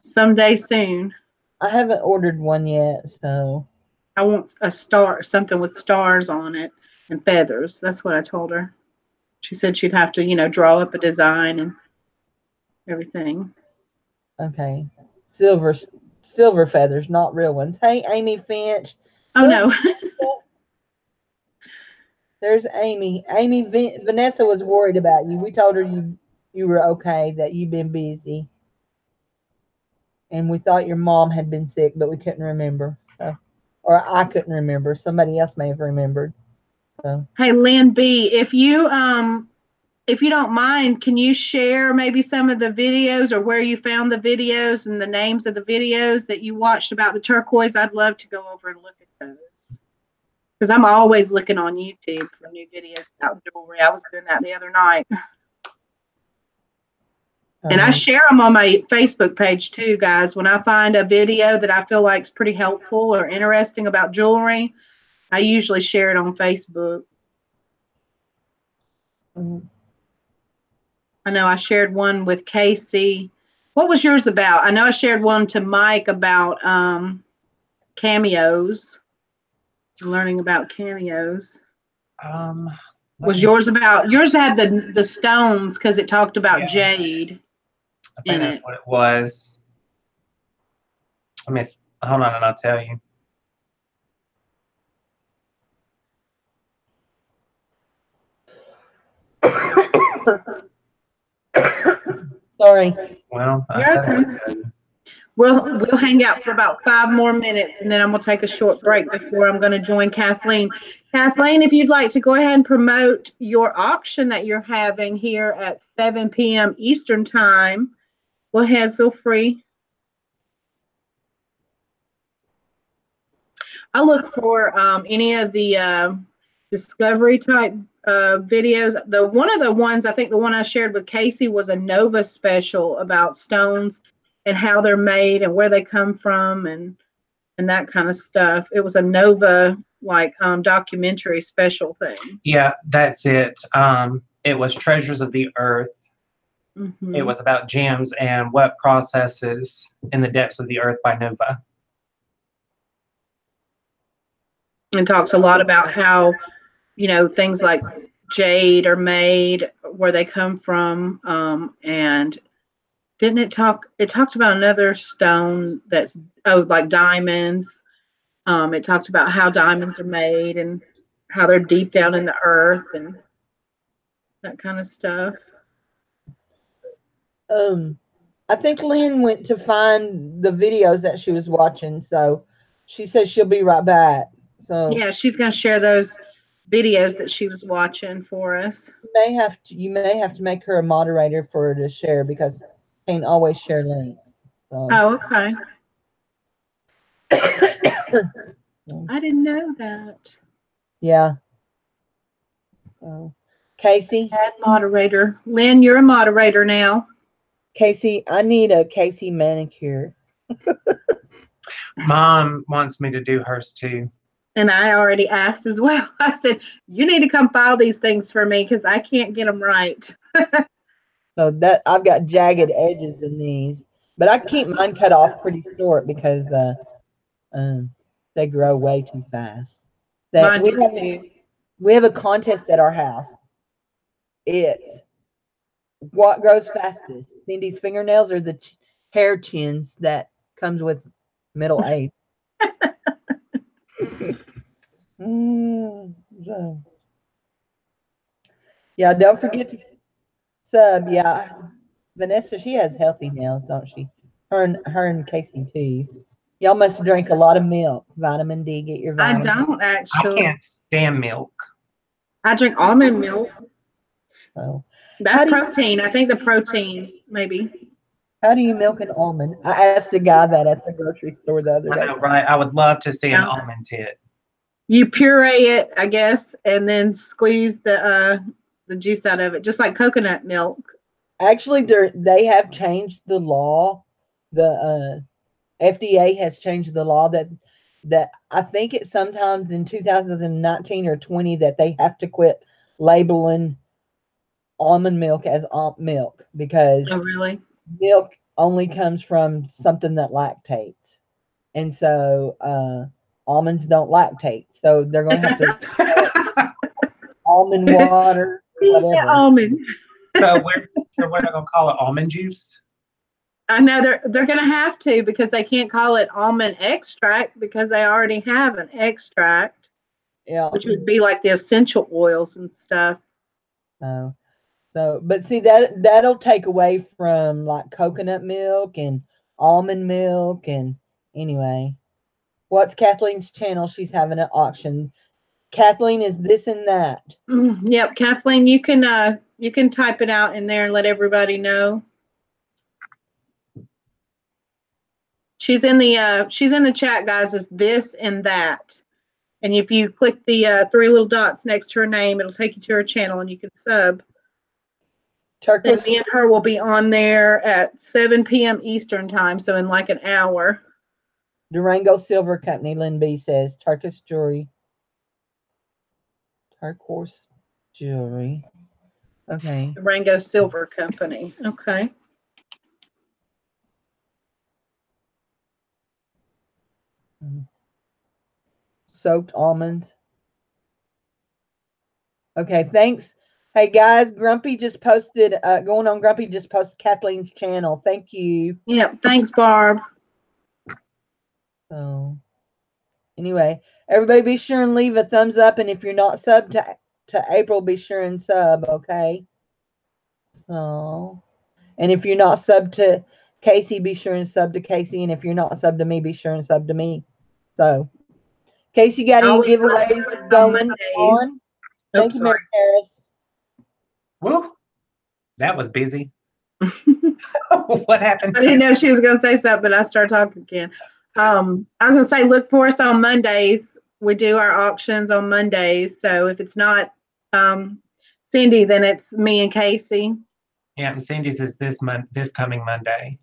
someday soon. I haven't ordered one yet, so I want something with stars on it and feathers. That's what I told her. She said she'd have to, draw up a design and everything. Okay. Silver feathers, not real ones. Hey, Amy Finch. Oh, no. There's Amy. Vanessa was worried about you. We told her you were okay, that you've been busy. And we thought your mom had been sick, but we couldn't remember. So, or I couldn't remember. Somebody else may have remembered. So. Hey, Lynn B, if you don't mind, can you share maybe some of the videos or where you found the videos and the names of the videos that you watched about the turquoise? I'd love to go over and look at those. Because I'm always looking on YouTube for new videos about jewelry. I was doing that the other night. And I share them on my Facebook page too, guys. When I find a video that I feel like is pretty helpful or interesting about jewelry, I usually share it on Facebook. I know I shared one with Casey. What was yours about? I know I shared one to Mike about cameos. Learning about cameos. Was yours about? Yours had the stones because it talked about jade. I think that's what it was. Hold on, and I'll tell you. Sorry. Well, I said I would tell you. We'll hang out for about 5 more minutes, and then I'm going to take a short break before I'm going to join Kathleen. Kathleen, if you'd like to go ahead and promote your auction that you're having here at 7 p.m. Eastern Time, go ahead, feel free. I look for any of the discovery type videos. One of the ones, I think the one I shared with Casey was a Nova special about stones and how they're made and where they come from and that kind of stuff. It was a Nova documentary special thing. Yeah, that's it. It was Treasures of the Earth. Mm-hmm. It was about gems and what processes in the depths of the earth by Nova. And talks a lot about how, things like jade are made, where they come from, and it talked about another stone that's like diamonds. It talked about how diamonds are made and how they're deep down in the earth and that kind of stuff. I think Lynn went to find the videos that she was watching, so she says she'll be right back. So yeah, she's going to share those videos that she was watching for us. You may have to make her a moderator for her to share because can't always share links. So. Oh, okay. I didn't know that. Yeah. Casey? Add moderator. Lynn, you're a moderator now. Casey, I need a Casey manicure. Mom wants me to do hers too. And I already asked as well. I said, you need to come file these things for me because I can't get them right. So that I've got jagged edges in these, but I keep mine cut off pretty short because They grow way too fast. Mine We do have, too. we have a contest at our house. It's what grows fastest, Cindy's fingernails or the hair chins that comes with middle age. So, yeah, don't forget to sub. Yeah, Vanessa, she has healthy nails, don't she? Her and Casey too. Y'all must drink a lot of milk. Vitamin D. Get your I vitamin. don't I actually. can't stand milk. I drink almond milk. So, That's how do you, protein. I think the protein, maybe. how do you milk an almond? I asked a guy that at the grocery store the other I day. know, right? I would love to see an Yeah. almond tit. You puree it, I guess, and then squeeze the juice out of it, just like coconut milk. Actually, they have changed the law. The FDA has changed the law that I think it's sometimes in 2019 or 20 that they have to quit labeling almond milk as milk because Oh, really? milk only comes from something that lactates, and so almonds don't lactate, so they're going to have to almond water, whatever. Almond. So we're not gonna call it almond juice. I know they're going to have to because they can't call it almond extract because they already have an extract, Yeah. which would be like the essential oils and stuff. So, but see that'll take away from like coconut milk and almond milk and anyway. What's Kathleen's channel? She's having an auction. Kathleen is this and that. Yep, Kathleen, you can type it out in there and let everybody know. She's in the chat, guys. Is this and that, and if you click the three little dots next to her name, it'll take you to her channel, and you can sub. Turkish. And me and her will be on there at 7 p.m. Eastern time, so in like an hour. Durango Silver Company. Lynn B says Turkish jewelry. Turquoise jewelry. Okay. Durango Silver Company. Okay. Soaked almonds. Okay, thanks. Hey guys, Grumpy just posted going on Grumpy just posted Kathleen's channel. Thank you. Yep, thanks, Barb. So anyway, everybody be sure and leave a thumbs up, and if you're not subbed to April, be sure and sub, okay? So, and if you're not subbed to Casey, be sure and sub to Casey, and if you're not subbed to me, be sure and sub to me. So, Casey, got any giveaways going on? Thank you, Mary Harris. Woo, that was busy. What happened? I didn't know she was going to say something, but I started talking again. I was going to say, look for us on Mondays. We do our auctions on Mondays. So if it's not Cindy, then it's me and Casey. Yeah, and Cindy's is this coming Monday.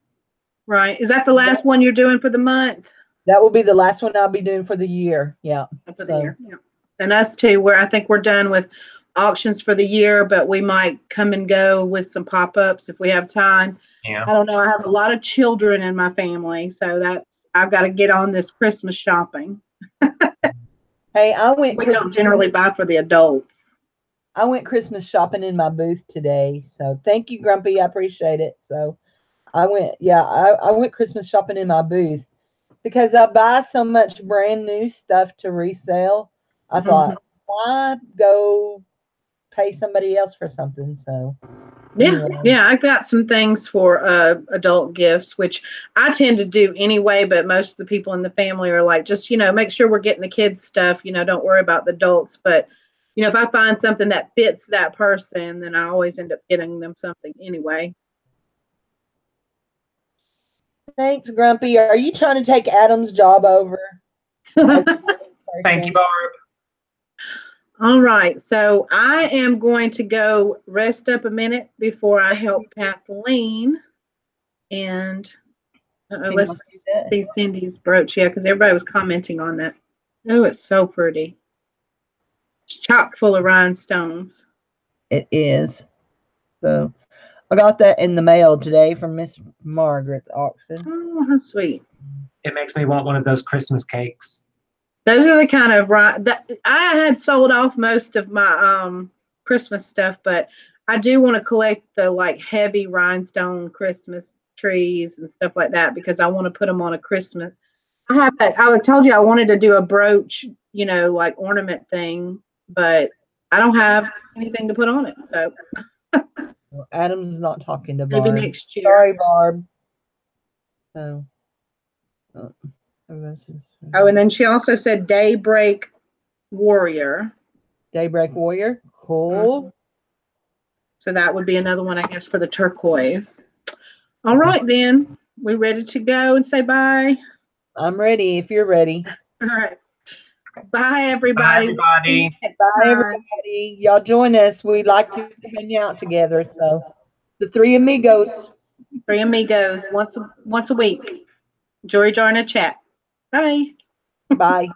Right. Is that the last one you're doing for the month? That will be the last one I'll be doing for the year. Yeah. For the year. Yeah. And us too, where I think we're done with auctions for the year, but we might come and go with some pop-ups if we have time. Yeah. I don't know. I have a lot of children in my family, so I've got to get on this Christmas shopping. Hey, We don't generally buy for the adults. I went Christmas shopping in my booth today. So thank you, Grumpy. I appreciate it. So I went Christmas shopping in my booth because I buy so much brand new stuff to resell. I thought, why go pay somebody else for something? So yeah, I've got some things for adult gifts, which I tend to do anyway, but most of the people in the family are like, just, make sure we're getting the kids stuff, don't worry about the adults. But, if I find something that fits that person, then I always end up getting them something anyway. Thanks, Grumpy. Are you trying to take Adam's job over? Thank you, Barb. All right, so I am going to go rest up a minute before I help Kathleen. And let's see Cindy's brooch. Yeah, because everybody was commenting on that. Oh, it's so pretty. It's chock full of rhinestones. It is. So I got that in the mail today from Miss Margaret's auction. Oh, how sweet. It makes me want one of those Christmas cakes. Those are the kind of that I had sold off most of my Christmas stuff, but I do want to collect the like heavy rhinestone Christmas trees and stuff like that because I want to put them on a Christmas. I have that. I told you I wanted to do a brooch, you know, like ornament thing, but I don't have anything to put on it. So Well, Adam's not talking to maybe Barb. next year. Sorry, Barb. Oh. Oh. Oh, and then she also said Daybreak Warrior. Daybreak Warrior. Cool. So that would be another one, I guess, for the turquoise. All right, then. We ready to go and say bye? I'm ready if you're ready. All right. Bye, everybody. Bye, everybody. Bye, everybody. Y'all join us. We like to hang out together. So, the Three Amigos. Three Amigos once a week. Jory, join a chat. Bye. Bye.